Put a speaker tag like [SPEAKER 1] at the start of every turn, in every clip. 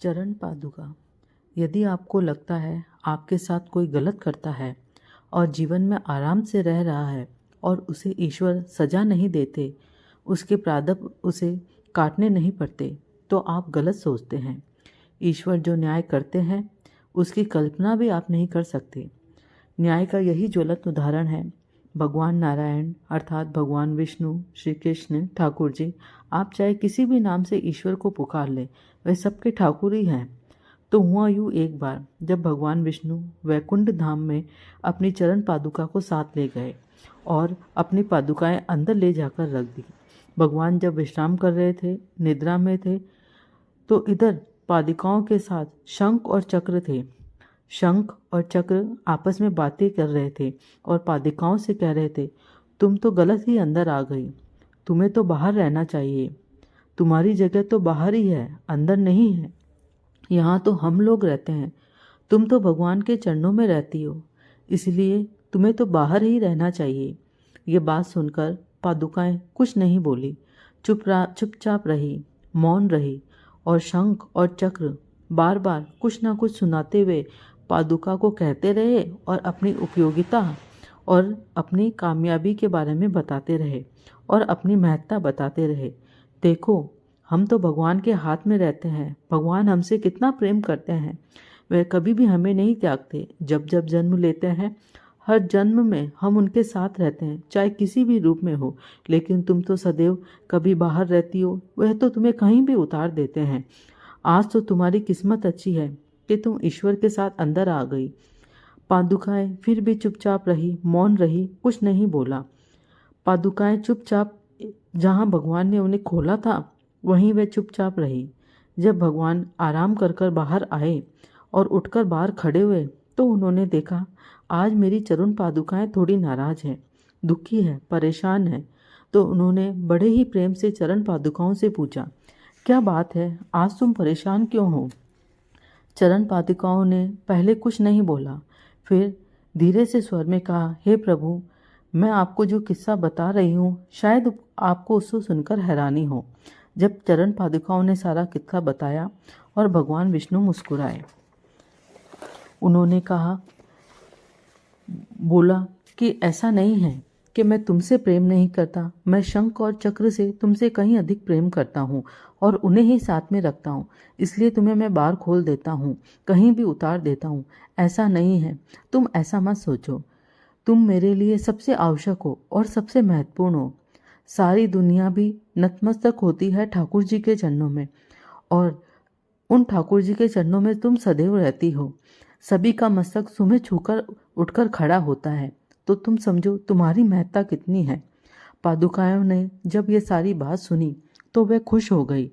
[SPEAKER 1] चरण पादुका। यदि आपको लगता है आपके साथ कोई गलत करता है और जीवन में आराम से रह रहा है और उसे ईश्वर सजा नहीं देते, उसके प्रारब्ध उसे काटने नहीं पड़ते, तो आप गलत सोचते हैं। ईश्वर जो न्याय करते हैं उसकी कल्पना भी आप नहीं कर सकते। न्याय का यही ज्वलंत उदाहरण है भगवान नारायण अर्थात भगवान विष्णु, श्री कृष्ण, ठाकुर जी। आप चाहे किसी भी नाम से ईश्वर को पुकार ले, वे सबके ठाकुर ही हैं। तो हुआ यूँ एक बार जब भगवान विष्णु वैकुंठ धाम में अपनी चरण पादुका को साथ ले गए और अपनी पादुकाएं अंदर ले जाकर रख दी। भगवान जब विश्राम कर रहे थे, निद्रा में थे, तो इधर पादुकाओं के साथ शंख और चक्र थे। शंख और चक्र आपस में बातें कर रहे थे और पादुकाओं से कह रहे थे, तुम तो गलत ही अंदर आ गई, तुम्हें तो बाहर रहना चाहिए। तुम्हारी जगह तो बाहर ही है, अंदर नहीं है। यहाँ तो हम लोग रहते हैं, तुम तो भगवान के चरणों में रहती हो, इसलिए तुम्हें तो बाहर ही रहना चाहिए। ये बात सुनकर पादुकाएं कुछ नहीं बोली, चुपचाप रही, मौन रही और शंख और चक्र बार बार कुछ ना कुछ सुनाते हुए पादुका को कहते रहे और अपनी उपयोगिता और अपनी कामयाबी के बारे में बताते रहे और अपनी महत्ता बताते रहे। देखो, हम तो भगवान के हाथ में रहते हैं, भगवान हमसे कितना प्रेम करते हैं, वह कभी भी हमें नहीं त्यागते। जब जब जन्म लेते हैं, हर जन्म में हम उनके साथ रहते हैं, चाहे किसी भी रूप में हो। लेकिन तुम तो सदैव कभी बाहर रहती हो, वह तो तुम्हें कहीं भी उतार देते हैं। आज तो तुम्हारी किस्मत अच्छी है कि तुम ईश्वर के साथ अंदर आ गई। पादुकाएं फिर भी चुपचाप रही, मौन रही, कुछ नहीं बोला। पादुकाएं चुपचाप, जहाँ भगवान ने उन्हें खोला था वहीं वे चुपचाप रही। जब भगवान आराम कर कर बाहर आए और उठकर बाहर खड़े हुए, तो उन्होंने देखा आज मेरी चरण पादुकाएं थोड़ी नाराज हैं, दुखी है, परेशान है। तो उन्होंने बड़े ही प्रेम से चरण पादुकाओं से पूछा, क्या बात है, आज तुम परेशान क्यों हो? चरण पादुकाओं ने पहले कुछ नहीं बोला, फिर धीरे से स्वर में कहा, हे प्रभु, मैं आपको जो किस्सा बता रही हूँ शायद आपको उसको सुनकर हैरानी हो। जब चरण पादुकाओं ने सारा किस्सा बताया और भगवान विष्णु मुस्कुराए। उन्होंने कहा, बोला कि ऐसा नहीं है कि मैं तुमसे प्रेम नहीं करता, मैं शंख और चक्र से तुमसे कहीं अधिक प्रेम करता हूँ और उन्हें ही साथ में रखता हूँ, इसलिए तुम्हें मैं बाहर खोल देता हूँ, कहीं भी उतार देता हूँ। ऐसा नहीं है, तुम ऐसा मत सोचो। तुम मेरे लिए सबसे आवश्यक हो और सबसे महत्वपूर्ण हो। सारी दुनिया भी नतमस्तक होती है ठाकुर जी के चरणों में और उन ठाकुर जी के चरणों में तुम सदैव रहती हो। सभी का मस्तक तुम्हें छूकर उठकर खड़ा होता है, तो तुम समझो तुम्हारी महत्ता कितनी है। पादुकाओं ने जब ये सारी बात सुनी तो वह खुश हो गई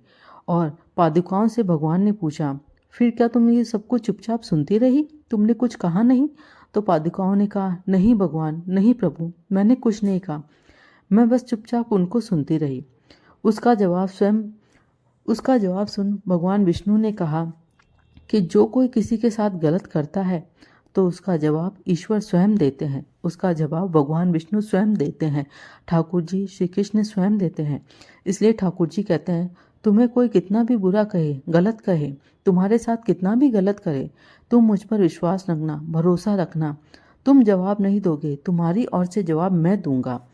[SPEAKER 1] और पादुकाओं से भगवान ने पूछा, फिर क्या तुम ये सब कुछ चुपचाप सुनती रही, तुमने कुछ कहा नहीं? तो पादुकाओं ने कहा, नहीं भगवान, नहीं प्रभु, मैंने कुछ नहीं कहा, मैं बस चुपचाप उनको सुनती रही। उसका जवाब सुन भगवान विष्णु ने कहा कि जो कोई किसी के साथ गलत करता है तो उसका जवाब ईश्वर स्वयं देते हैं, उसका जवाब भगवान विष्णु स्वयं देते हैं, ठाकुर जी श्री कृष्ण स्वयं देते हैं। इसलिए ठाकुर जी कहते हैं, तुम्हें कोई कितना भी बुरा कहे, गलत कहे, तुम्हारे साथ कितना भी गलत करे, तुम मुझ पर विश्वास रखना, भरोसा रखना, तुम जवाब नहीं दोगे, तुम्हारी ओर से जवाब मैं दूंगा।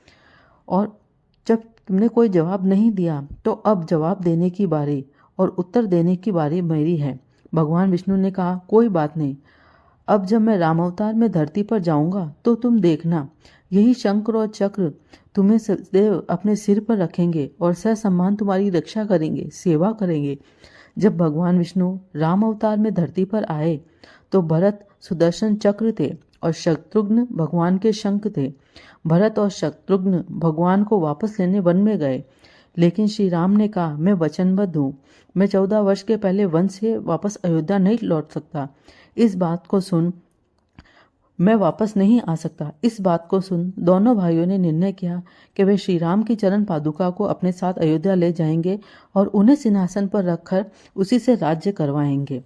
[SPEAKER 1] और जब तुमने कोई जवाब नहीं दिया तो अब जवाब देने की बारी और उत्तर देने की बारी मेरी है। भगवान विष्णु ने कहा, कोई बात नहीं, अब जब मैं राम अवतार में धरती पर जाऊंगा तो तुम देखना, यही शंख और चक्र तुम्हें सदैव अपने सिर पर रखेंगे और ससम्मान तुम्हारी रक्षा करेंगे, सेवा करेंगे। जब भगवान विष्णु राम अवतार में धरती पर आए तो भरत सुदर्शन चक्र थे और शत्रुघ्न भगवान के शंख थे। भरत और शत्रुघ्न भगवान को वापस लेने वन में गए, लेकिन श्री राम ने कहा, मैं वचनबद्ध हूँ, मैं 14 वर्ष के पहले वन से वापस अयोध्या नहीं लौट सकता। इस बात को सुन मैं वापस नहीं आ सकता। इस बात को सुन दोनों भाइयों ने निर्णय किया कि वे श्री राम की चरण पादुका को अपने साथ अयोध्या ले जाएंगे और उन्हें सिंहासन पर रखकर उसी से राज्य करवाएंगे।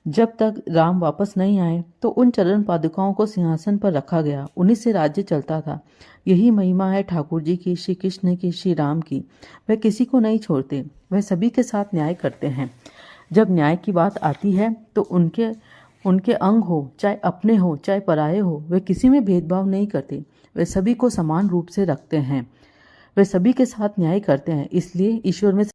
[SPEAKER 1] जब तक राम वापस नहीं आए तो उन चरण पादुकाओं को सिंहासन पर रखा गया, उन्हीं से राज्य चलता था। यही महिमा है ठाकुर जी की, श्री कृष्ण की, श्री राम की। वह किसी को नहीं छोड़ते, वह सभी के साथ न्याय करते हैं। जब न्याय की बात आती है तो उनके अंग हो, चाहे अपने हो चाहे पराये हो, वे किसी में भेदभाव नहीं करते। वे सभी को समान रूप से रखते हैं। वे सभी के साथ न्याय करते हैं। इसलिए ईश्वर में